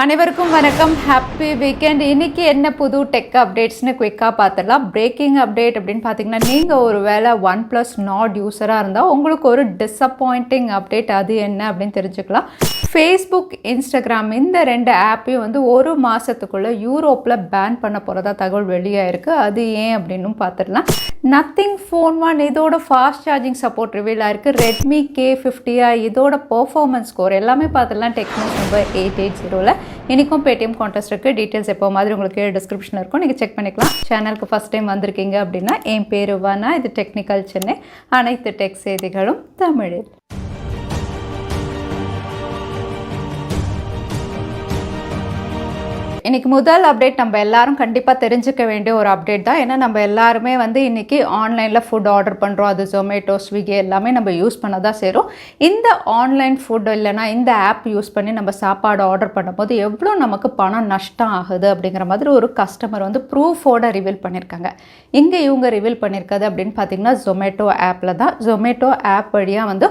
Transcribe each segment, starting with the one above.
அனைவருக்கும் வணக்கம், happy weekend. இன்னைக்கு என்ன புது டெக் அப்டேட்ஸ்னு குயிக்காக பார்த்துடலாம். பிரேக்கிங் அப்டேட் அப்படின்னு பார்த்தீங்கன்னா, நீங்கள் ஒரு வேளை OnePlus Nord யூஸராக இருந்தால் உங்களுக்கு ஒரு டிஸப்பாயிண்டிங் அப்டேட். அது என்ன அப்படின்னு தெரிஞ்சுக்கலாம். ஃபேஸ்புக், இன்ஸ்டாகிராம் இந்த ரெண்டு ஆப்பையும் வந்து ஒரு மாதத்துக்குள்ளே யூரோப்பில் பேன் பண்ண போகிறதா தகவல் வெளியாயிருக்கு. அது ஏன் அப்படின்னு பார்த்துடலாம். நத்திங் ஃபோன் 1 இதோட ஃபாஸ்ட் சார்ஜிங் சப்போர்ட் ரிவீல் ஆயிருக்கு. ரெட்மி K50i இதோட பெர்ஃபார்மன்ஸ் ஸ்கோர் எல்லாமே பார்த்துடலாம். டெக்னிக்கல் நம்பர் 880ல் இன்றைக்கும் பேடிஎம் கான்டெஸ்ட் இருக்குது. டீட்டெயில்ஸ் எப்போ மாதிரி உங்களுக்கு டிஸ்கிரிப்ஷனில் இருக்கும், நீங்கள் செக் பண்ணிக்கலாம். சேனலுக்கு ஃபஸ்ட் டைம் வந்திருக்கீங்க அப்படின்னா என் பேர் வானா, இது டெக்னிக்கல் சென்னை. அனைத்து டெக் செய்திகளும் தமிழில். இன்றைக்கி முதல் அப்டேட் நம்ம எல்லாரும் கண்டிப்பாக தெரிஞ்சுக்க வேண்டிய ஒரு அப்டேட் தான். ஏன்னா நம்ம எல்லாருமே வந்து இன்றைக்கி ஆன்லைனில் ஃபுட் ஆர்டர் பண்ணுறோம். அது ஜொமேட்டோ, ஸ்விக்கி எல்லாமே நம்ம யூஸ் பண்ண தான் செய்கிறோம். இந்த ஆன்லைன் ஃபுட் இல்லைனா இந்த ஆப் யூஸ் பண்ணி நம்ம சாப்பாடு ஆர்டர் பண்ணும்போது எவ்வளோ நமக்கு பணம் நஷ்டம் ஆகுது அப்படிங்கிற மாதிரி ஒரு கஸ்டமர் வந்து ப்ரூஃபோட ரிவீல் பண்ணியிருக்காங்க. இங்கே இவங்க ரிவீல் பண்ணியிருக்காது அப்படின்னு பார்த்தீங்கன்னா ஜொமேட்டோ ஆப்பில் தான். ஜொமேட்டோ ஆப் வழியாக வந்து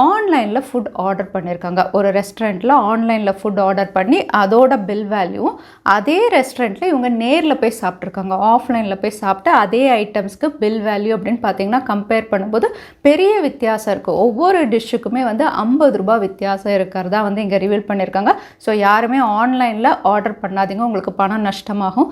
ஆன்லைனில் ஃபுட் ஆர்டர் பண்ணியிருக்காங்க. ஒரு ரெஸ்டாரண்ட்டில் ஆன்லைனில் ஃபுட் ஆர்டர் பண்ணி அதோட பில் வேல்யூ அதே ரெஸ்டாரண்ட்டில் இவங்க நேரில் போய் சாப்பிட்ருக்காங்க. ஆஃப்லைனில் போய் சாப்பிட்டு அதே ஐட்டம்ஸ்க்கு பில் வேல்யூ அப்படின்னு பார்த்தீங்கன்னா கம்பேர் பண்ணும்போது பெரிய வித்தியாசம் இருக்குது. ஒவ்வொரு டிஷ்ஷுக்குமே வந்து 50 ரூபா வித்தியாசம் இருக்கிறதா வந்து இங்கே ரிவீல் பண்ணியிருக்காங்க. ஸோ யாருமே ஆன்லைனில் ஆர்டர் பண்ணாதீங்க, உங்களுக்கு பணம் நஷ்டமாகும்.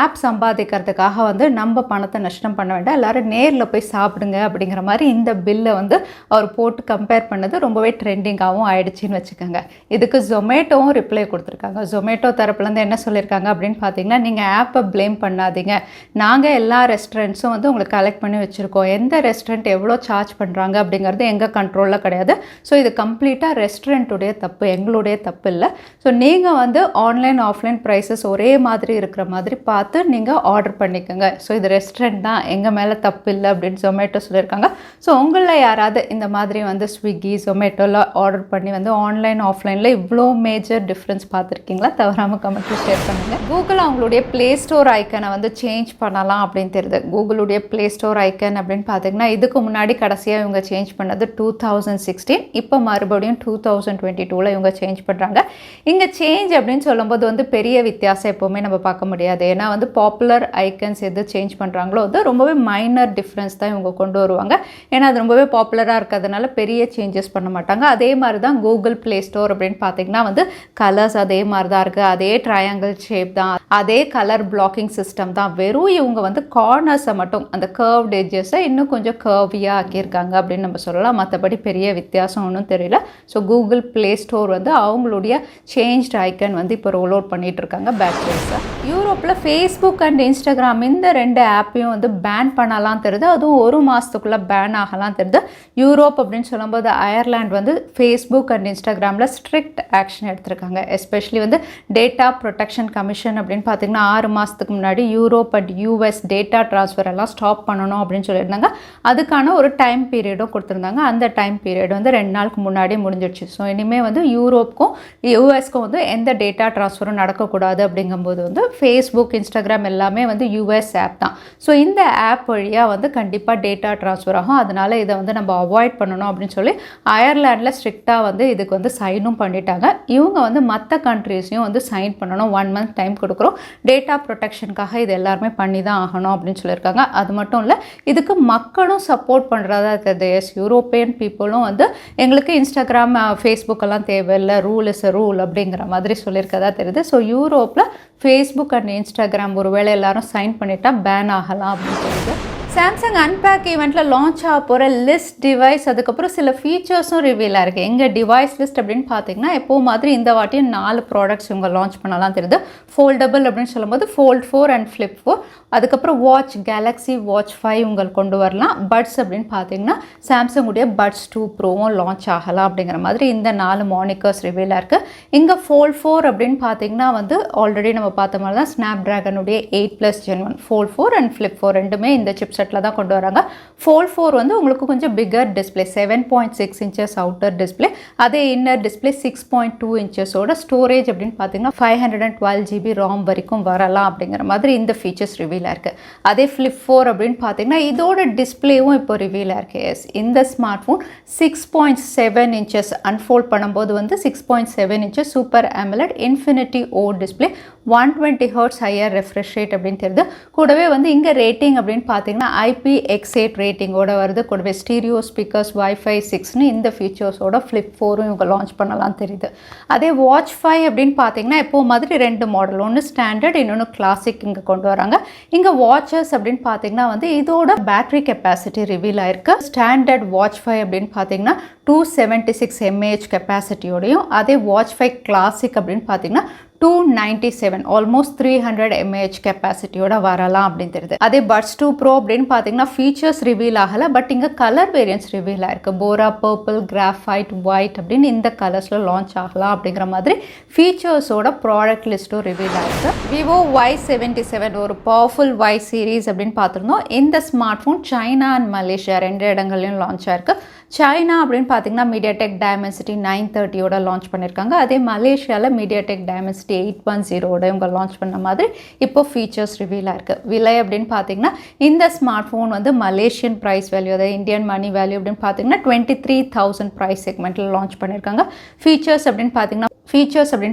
ஆப் சம்பாதிக்கிறதுக்காக வந்து நம்ம பணத்தை நஷ்டம் பண்ண வேண்டாம், எல்லோரும் நேரில் போய் சாப்பிடுங்க அப்படிங்கிற மாதிரி இந்த பில்லை வந்து அவர் போட்டு கம்பேர் பண்ணது ரொம்பவே ட்ரெண்டிங்காகவும் ஆயிடுச்சின்னு வச்சுக்கோங்க. இதுக்கு ஜொமேட்டோவும் ரிப்ளை கொடுத்துருக்காங்க. ஜொமேட்டோ தரப்புலேருந்து என்ன சொல்லியிருக்காங்க அப்படின்னு பார்த்தீங்கன்னா, நீங்கள் ஆப்பை ப்ளேம் பண்ணாதீங்க, நாங்கள் எல்லா ரெஸ்டாரண்ட்ஸும் வந்து உங்களுக்கு கலெக்ட் பண்ணி வச்சுருக்கோம். எந்த ரெஸ்டாரண்ட் எவ்வளோ சார்ஜ் பண்ணுறாங்க அப்படிங்கிறது எங்கள் கண்ட்ரோலில் கிடையாது. ஸோ இது கம்ப்ளீட்டாக ரெஸ்டாரண்ட்டுடைய தப்பு, எங்களுடைய தப்பு இல்லை. ஸோ நீங்கள் வந்து ஆன்லைன் ஆஃப்லைன் ப்ரைஸஸ் ஒரே மாதிரி இருக்கிற மாதிரி பார்த்து நீங்கள் ஆர்டர் பண்ணிக்கோங்க. ஸோ இது ரெஸ்டாரண்ட் தான், எங்கள் மேலே தப்பு இல்லை அப்படின்னு ஜொமேட்டோ சொல்லியிருக்காங்க. ஸோ உங்களில் யாராவது இந்த மாதிரி வந்து ஸ்விக்கி, ஜொமேட்டோவில் ஆர்டர் பண்ணி வந்து ஆன்லைன் ஆஃப்லைனில் இவ்வளோ மேஜர் டிஃப்ரென்ஸ் பார்த்துருக்கீங்களா? தவறாமல் கமெண்ட்டில் ஷேர் பண்ணுங்கள். கூகுள் அவங்களுடைய ப்ளே ஸ்டோர் ஐக்கனை வந்து சேஞ்ச் பண்ணலாம் அப்படின்னு தெரியுது. கூகுளுடைய ப்ளே ஸ்டோர் ஐக்கன் அப்படின்னு பார்த்தீங்கன்னா இதுக்கு முன்னாடி கடைசியாக இவங்க சேஞ்ச் பண்ணது 2016. இப்போ மறுபடியும் 2022ல் இவங்க சேஞ்ச் பண்ணுறாங்க. இங்கே சேஞ்ச் அப்படின்னு சொல்லும்போது வந்து பெரிய வித்தியாசம் எப்போவுமே நம்ம பார்க்க முடியாது. ஏன்னா வந்து பாப்புலர் ஐக்கன்ஸ் எது சேஞ்ச் பண்ணுறாங்களோ வந்து ரொம்பவே மைனர் டிஃப்ரென்ஸ் தான் இவங்க கொண்டு வருவாங்க. ஏன்னா அது ரொம்பவே பாப்புலராக இருக்கிறதுனால பெரிய சேஞ்சஸ் பண்ண மாட்டாங்க. அதே மாதிரி தான் கூகுள் ப்ளே ஸ்டோர் அப்படின்னு பார்த்தீங்கன்னா வந்து கலர்ஸ் அதே மாதிரி தான் இருக்குது, அதே ட்ரையாங்கிள் ஷேப் தான், அதே கலர் பிளாக்கிங் சிஸ்டம் தான். வெறும் இவங்க வந்து கார்னர்ஸை மட்டும் அந்த கர்வ்ட் எட்ஜஸை இன்னும் கொஞ்சம் கர்வியாக ஆக்கியிருக்காங்க அப்படின்னு நம்ம சொல்லலாம். மற்றபடி பெரிய வித்தியாசம் ஒன்றும் தெரியல. ஸோ கூகுள் ப்ளே ஸ்டோர் வந்து அவங்களுடைய சேஞ்ச்டு ஐக்கன் வந்து இப்போ ரோல் அவுட் பண்ணிட்டு இருக்காங்க பேக்வேஸாக. யூரோப்பில் ஃபேஸ்புக் அண்ட் இன்ஸ்டாகிராம் இந்த ரெண்டு ஆப்பையும் வந்து பேன் பண்ணலாம் தெரியுது. அதுவும் ஒரு மாதத்துக்குள்ளே பேன் ஆகலாம் தெரியுது. யூரோப் அப்படின்னு சொல்லும்போது அயர்லாண்ட் வந்து ஃபேஸ்புக் அண்ட் இன்ஸ்டாகிராமில் ஸ்ட்ரிக்ட் ஆக்ஷன் எடுத்திருக்காங்க. எஸ்பெஷலி வந்து டேட்டா ப்ரொடெக்ஷன் கமிஷன் அப்படின்னு பார்த்தீங்கன்னா 6 மாதத்துக்கு முன்னாடி Europe and US data transfer எல்லாம் ஸ்டாப் பண்ணணும் அப்படின்னு சொல்லியிருந்தாங்க. அதுக்கான ஒரு டைம் பீரியடும் கொடுத்துருந்தாங்க. அந்த டைம் பீரியட் வந்து 2 நாளுக்கு முன்னாடி முடிஞ்சிடுச்சு. ஸோ இனிமேல் வந்து யூரோப்புக்கும் USக்கும் வந்து எந்த டேட்டா ட்ரான்ஸ்ஃபரும் நடக்கக்கூடாது. அப்படிங்கும்போது வந்து ஃபேஸ்புக், இன்ஸ்டாகிராம் எல்லாமே வந்து US ஆப் தான். ஸோ இந்த ஆப் வழியாக வந்து கண்டிப்பாக டேட்டா ட்ரான்ஸ்ஃபர் ஆகும். அதனால் இதை வந்து நம்ம அவாய்ட் பண்ணணும் அப்படின்னு சொல்லி அயர்லாண்டில் ஸ்ட்ரிக்டாக வந்து இதுக்கு வந்து சைனும் பண்ணிட்டாங்க. இவங்க வந்து மற்ற கண்ட்ரீஸையும் வந்து சைன் பண்ணணும். 1 மந்த் டைம் கொடுக்குறோம், டேட்டா ப்ரொடெக்ஷனுக்காக இது எல்லாருமே பண்ணி தான் ஆகணும் அப்படின்னு சொல்லியிருக்காங்க. அது மட்டும் இல்லை, இதுக்கு மக்களும் சப்போர்ட் பண்ணுறதா தெரியுது. எஸ், யூரோப்பியன் பீப்புளும் வந்து எங்களுக்கு இன்ஸ்டாகிராம், ஃபேஸ்புக் எல்லாம் தேவையில்லை, ரூல் இஸ் அ ரூல் அப்படிங்கிற மாதிரி சொல்லியிருக்கதா தெரியுது. ஸோ யூரோப்பில் ஃபேஸ்புக் அண்ட் இன்ஸ்டாகிராம் ஒருவேளை எல்லாரும் சைன் பண்ணிட்டா பேன் ஆகலாம் அப்படின்னு சொல்லுது. சாம்சங் அன்பேக் ஈவெண்ட்டில் லான்ச் ஆக போகிற லிஸ்ட் டிவைஸ், அதுக்கப்புறம் சில ஃபீச்சர்ஸும் ரிவீல் ஆயிருக்கு. எங்கள் டிவைஸ் லிஸ்ட் அப்படின்னு பார்த்தீங்கன்னா எப்போ மாதிரி இந்த வாட்டியும் 4 ப்ராடக்ட்ஸ் இவங்க லான்ச் பண்ணலாம் தெரியுது. ஃபோல்டபுள் அப்படின்னு சொல்லும்போது Fold 4 அண்ட் Flip 4. அதுக்கப்புறம் வாட்ச், கேலக்ஸி வாட்ச் 5 உங்களுக்கு கொண்டு வரலாம். பட்ஸ் அப்படின்னு பார்த்தீங்கன்னா சாம்சங்குடைய பட்ஸ் 2 ப்ரோவும் லான்ச் ஆகலாம் அப்படிங்கிற மாதிரி இந்த 4 மானிக்கர்ஸ் ரிவீலாக இருக்குது. இங்கே Fold 4 அப்படின்னு பார்த்தீங்கன்னா வந்து ஆல்ரெடி நம்ம பார்த்த மாதிரி தான் ஸ்னாப் ட்ராகனுடைய 8+ Gen 1 Fold 4 அண்ட் Flip 4 ரெண்டுமே இந்த சிப்செட் செட்டில் தான் கொண்டு வராங்க. Fold 4 வந்து உங்களுக்கு கொஞ்சம் bigger display 7.6 inches outer display, அதே இன்னர் டிஸ்பிளே 6.2 இன்ச்சஸோட ஸ்டோரேஜ் அப்படின்னு பார்த்தீங்கன்னா 512 GB ROM வரைக்கும் வரலாம் அப்படிங்கிற மாதிரி இந்த ஃபீச்சர்ஸ் ரிவீல் ஆயிருக்கு. அதே Flip 4 அப்படின்னு பார்த்தீங்கன்னா இதோட டிஸ்பிளேவும் இப்போ ரிவீல் ஆயிருக்கு. இந்த ஸ்மார்ட் ஃபோன் 6.7 இன்ச்சஸ் அன்ஃபோல்ட் பண்ணும்போது வந்து 6.7 inches super AMOLED infinity O display, 120 Hz higher refresh rate அப்படின்னு தெரியுது. கூடவே வந்து இங்கே ரேட்டிங் அப்படின்னு பார்த்தீங்கன்னா IPX8 ரேட்டிங்கோட வருது. கூடவே ஸ்டீரியோ ஸ்பீக்கர்ஸ், Wi-Fi 6ன்னு இந்த ஃபீச்சர்ஸோட Flip 4ம் இவங்க லான்ச் பண்ணலாம் தெரியுது. அதே Watch 5 அப்படின்னு பார்த்தீங்கன்னா இப்போ மாதிரி ரெண்டு மாடல், ஒன்று ஸ்டாண்டர்ட் இன்னொன்று கிளாசிக் இங்கே கொண்டு வராங்க. இங்கே வாட்சஸ் அப்படின்னு பார்த்தீங்கன்னா வந்து இதோட பேட்டரி கெப்பாசிட்டி ரிவீல் ஆயிருக்கு. ஸ்டாண்டர்ட் Watch 5 அப்படின்னு பார்த்தீங்கன்னா 276 mAh கெப்பாசிட்டியோடையும், அதே Watch 5 கிளாசிக் அப்படின்னு பார்த்தீங்கன்னா 297 ஆல்மோஸ்ட் 300 mAh கெப்பாசிட்டியோட வரலாம் அப்படின்னு தெரியுது. அதே Buds 2 Pro அப்படின்னு பார்த்தீங்கன்னா ஃபீச்சர்ஸ் ரிவீல் ஆகலை, பட் இங்கே கலர் வேரியன்ஸ் ரிவீல் ஆயிருக்கு. போரா, பர்பிள், கிராஃபைட், ஒயிட் அப்படின்னு இந்த கலர்ஸில் லான்ச் ஆகலாம் அப்படிங்கிற மாதிரி ஃபீச்சர்ஸோட ப்ராடக்ட் லிஸ்ட்டும் ரிவீல் ஆயிருக்கு. Vivo Y77 ஒரு பவர்ஃபுல் Y சீரீஸ் அப்படின்னு பார்த்துருந்தோம். இந்த smart phone China and Malaysia ரெண்டு இடங்கள்லையும் லான்ச் ஆயிருக்கு. சைனா அப்படின்னு பார்த்தீங்கன்னா MediaTek Dimensity 930யோட லான்ச் பண்ணியிருக்காங்க. அதே மலேசியாவில் MediaTek Dimensity 810ஓட இவங்க லான்ச் பண்ண மாதிரி இப்போ ஃபீச்சர்ஸ் ரிவீல் ஆயிருக்கு. விலை அப்படின்னு பார்த்தீங்கன்னா இந்த ஸ்மார்ட் ஃபோன் வந்து மலேசியன் ப்ரைஸ் வேல்யூ, அதாவது இந்தியன் மணி வேல்யூ அப்படின்னு பார்த்தீங்கன்னா 23,000 ப்ரைஸ் செக்மெண்ட்டில் லான்ச் பண்ணியிருக்காங்க. ஃபீச்சர்ஸ் அப்படின்னு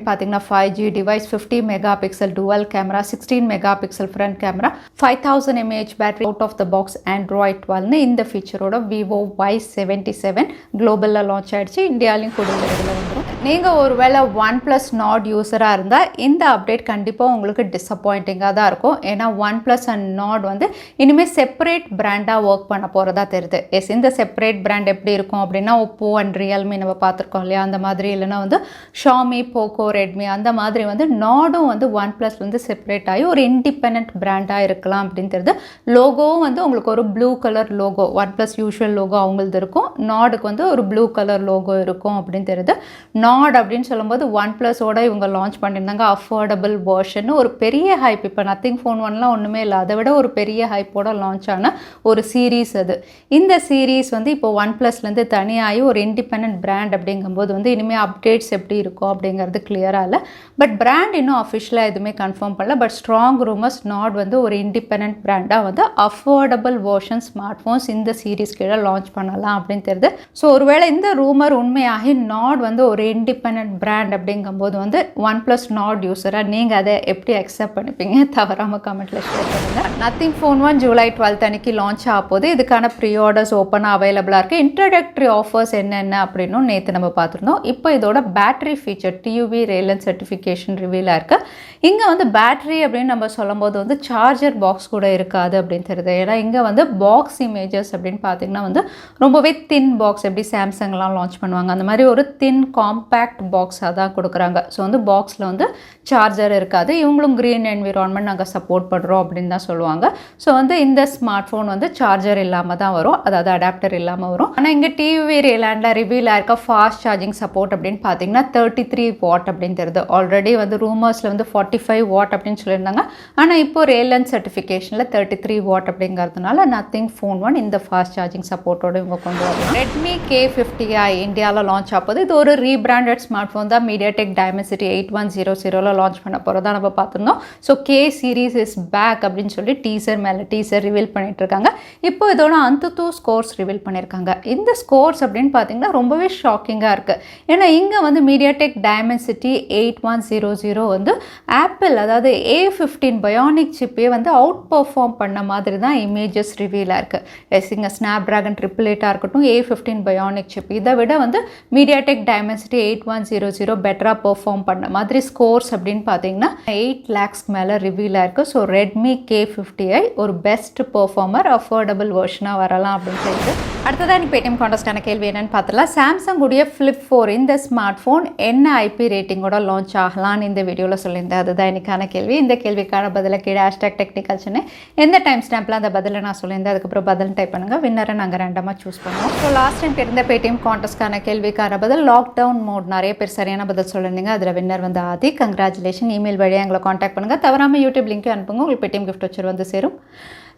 பார்த்தீங்கன்னா 5G device, 50 megapixel dual camera, 16 megapixel front camera, 5000 mAh battery, out of the box Android 12ன்னு இந்த ஃபீச்சரோட Vivo Y77 குளோபலில் லான்ச் ஆயிடுச்சு. இந்தியாலையும் கூட வந்துடும். நீங்கள் ஒருவேளை OnePlus Nord யூஸராக இருந்தால் இந்த அப்டேட் கண்டிப்பாக உங்களுக்கு டிசப்பாயிண்டிங்காக தான் இருக்கும். ஏன்னா OnePlus அண்ட் Nord வந்து இனிமேல் செப்பரேட் பிராண்டாக ஒர்க் பண்ண போகிறதா தெரியுது. இந்த செப்பரேட் பிராண்ட் எப்படி இருக்கும் அப்படின்னா Oppo அண்ட் Realme நம்ம பார்த்துருக்கோம் இல்லையா, அந்த மாதிரி இல்லைன்னா வந்து Xiaomi, Poco, Redmi அந்த மாதிரி வந்து நாடும் வந்து OnePlus வந்து செப்பரேட் ஆகி ஒரு இண்டிபெண்ட் பிராண்டாக இருக்கலாம் அப்படின்னு தெரியுது. லோகோவும் வந்து உங்களுக்கு ஒரு blue colour logo, OnePlus usual logo அவங்களது இருக்கும், நாடுக்கு வந்து ஒரு ப்ளூ கலர் லோகோ இருக்கும் அப்படின்னு தெரியுது. நாட் அப்படின்னு சொல்லும்போது OnePlusஓட இவங்க லான்ச் பண்ணியிருந்தாங்க அஃபோர்டபுள் வெர்ஷன், ஒரு பெரிய ஹைப். இப்போ நத்திங் ஃபோன் ஒன்லாம் ஒன்றுமே இல்லை, அதை விட ஒரு பெரிய ஹைப்போட லான்ச் ஆன ஒரு சீரீஸ் அது. இந்த சீரீஸ் வந்து இப்போ OnePlusலேருந்து தனியாகி ஒரு இண்டிபெண்ட் பிராண்ட் அப்படிங்கும்போது வந்து இனிமேல் அப்டேட்ஸ் எப்படி இருக்கும் அப்படிங்கிறது கிளியராக இல்லை. பட் பிராண்ட் இன்னும் அஃபிஷியலாக எதுவுமே கன்ஃபார்ம் பண்ணல. பட் ஸ்ட்ராங் ரூமர்ஸ் நாட் வந்து ஒரு இண்டிபெண்ட் பிராண்டாக வந்து அஃபோர்டபுள் வெர்ஷன் ஸ்மார்ட் ஃபோன்ஸ் இந்த சீரீஸ் கீழே லான்ச் பண்ணலாம் அப்படின்னு தெரியுது. ஸோ ஒருவேளை இந்த ரூமர் உண்மையாகி நாட் வந்து ஒரு இண்டிபெண்ட் பிராண்ட் அப்படிங்கும்போது வந்து OnePlus Nord யூஸராக நீங்கள் அதை எப்படி அக்செப்ட் பண்ணிப்பீங்க? தவறாமல் கமெண்ட்டில் ஷேர் பண்ணுங்கள். நத்திங் ஃபோன் 1 ஜூலை 12 அன்னைக்கு லான்ச் ஆக போது இதுக்கான ப்ரீ ஆர்டர்ஸ் ஓப்பனாக அவைலபிளாக இருக்குது. இன்ட்ரடக்டரி ஆஃபர்ஸ் என்னென்ன அப்படின்னும் நேற்று நம்ம பார்த்துருந்தோம். இப்போ இதோட பேட்டரி ஃபீச்சர் TUV ரேலன் சர்டிஃபிகேஷன் ரிவீலாக இருக்குது. இங்கே வந்து பேட்டரி அப்படின்னு நம்ம சொல்லும்போது வந்து சார்ஜர் பாக்ஸ் கூட இருக்காது அப்படின்னு தெரியுது. ஏன்னா இங்கே வந்து பாக்ஸ் இமேஜஸ் அப்படின்னு பார்த்தீங்கன்னா வந்து ரொம்பவே தின் பாக்ஸ், எப்படி சாம்சங்லாம் லான்ச் பண்ணுவாங்க அந்த மாதிரி ஒரு தின் காம்பேக்ட் பாக்ஸாக தான் கொடுக்குறாங்க. ஸோ வந்து பாக்ஸில் வந்து சார்ஜர் இருக்காது. இவங்களும் க்ரீன் என்விரான்மெண்ட் நாங்கள் சப்போர்ட் பண்ணுறோம் அப்படின்னு தான் சொல்லுவாங்க. ஸோ வந்து இந்த ஸ்மார்ட் ஃபோன் வந்து சார்ஜர் இல்லாமல் தான் வரும், அதாவது அடாப்டர் இல்லாமல் வரும். ஆனால் இங்கே TUV ரேலாண்டில் ரிவீல் ஆயிருக்க ஃபாஸ்ட் சார்ஜிங் சப்போர்ட் அப்படின்னு பார்த்தீங்கன்னா 33 வாட் அப்படின்னு தெரியுது. ஆல்ரெடி வந்து ரூமர்ஸில் வந்து 45 வாட் அப்படின்னு சொல்லியிருந்தாங்க. ஆனால் இப்போ ரேலன் சர்டிஃபிகேஷனில் 33 வாட் அப்படிங்கிறதுனால நத்திங் ஃபோன் 1 இந்த ஃபாஸ்ட் சார்ஜிங் சப்போர்ட்டோடு இவங்க கொண்டு வராங்க. Redmi K50i இந்தியாவில் லான்ச் ஆகுது. இது ஒரு ரீபிராண்டட் ஸ்மார்ட் ஃபோன் தான். MediaTek Dimensity 8100 லான்ச் பண்ண போகிறதா நம்ம பார்த்துருந்தோம். So K series is back அப்படின்னு சொல்லி டீசர் மேலே டீசர் ரிவீல் பண்ணிட்டு இருக்காங்க. இப்போ இதோட Antutu ஸ்கோர்ஸ் ரிவீல் பண்ணியிருக்காங்க. இந்த ஸ்கோர்ஸ் அப்படின்னு பார்த்தீங்கன்னா ரொம்பவே ஷாக்கிங்காக இருக்குது. ஏன்னா இங்கே வந்து MediaTek Dimensity 8100 வந்து ஆப்பிள், அதாவது A15 பயோனிக் சிப்பே வந்து அவுட் பர்ஃபார்ம் பண்ண மாதிரி தான் இமேஜஸ் ரிவீலாக இருக்குது. இங்கே ஸ்னாப்ட்ராகன் 888 இருக்கட்டும், A15 பயோனிக் சிப், இதை விட வந்து MediaTek Dimensity 8100 பெட்டராக பெர்ஃபார்ம் பண்ண மாதிரி ஸ்கோர்ஸ் அப்படின்னு பார்த்தீங்கன்னா 8 lakhs மேலே ரிவீலாக இருக்குது. ஸோ Redmi K50i ஒரு பெஸ்ட் பெர்ஃபார்மர், அஃபோர்டபுள் வெர்ஷனாக வரலாம் அப்படின்னு சொல்லிட்டு. அடுத்ததான் எனக்கு பேடிஎம் கான்டெஸ்டான கேள்வி என்னன்னு பார்த்தலாம். சாம்சங் உடைய Flip 4 இந்த ஸ்மார்ட் ஃபோன் என்ன IP ரேட்டிங்கோட லான்ச் ஆகலான்னு இந்த வீடியோவில் சொல்லியிருந்தேன். அதுதான் எனக்கான கேள்வி. இந்த கேள்விக்கான பதிலை கீழே #Technical Chennai எந்த டைம் ஸ்டாம்பில் அந்த பதிலை நான் சொல்லியிருந்தேன். அதுக்கப்புறம் பதில் டைப் பண்ணுங்கள். வின்னரை நாங்கள் ரேண்டமாக சூஸ் பண்ணுவோம். ஸோ லாஸ்ட் டைம் இருந்த பேடிஎம் கான்டெஸ்டான கேள்விக்கான பதில் லாக்டவுன் மோட். நிறைய பேர் சரியான பதில் சொல்லியிருந்தீங்க. அதில் வின்னர் வந்து ஆதி. கங்க்ராச்சுலேஷன். இமெயில் வழியாக எங்களை காண்டாக்ட் பண்ணுங்கள். தவறாமல் யூடியூப் லிங்க்கும் அனுப்புங்க. உங்களுக்கு பேடிஎம் கிஃப்ட் வச்சு வந்து சேரும்.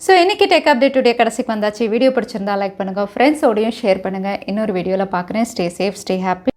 ஸோ இன்றைக்கி டெக் அப்டேட் டுடே கடைசிக்கு வந்தாச்சு. வீடியோ பிடிச்சிருந்தா லைக் பண்ணுங்கள், ஃப்ரெண்ட்ஸோடையும் ஷேர் பண்ணுங்கள். இன்னொரு வீடியோவில் பார்க்குறேன். Stay safe, stay happy.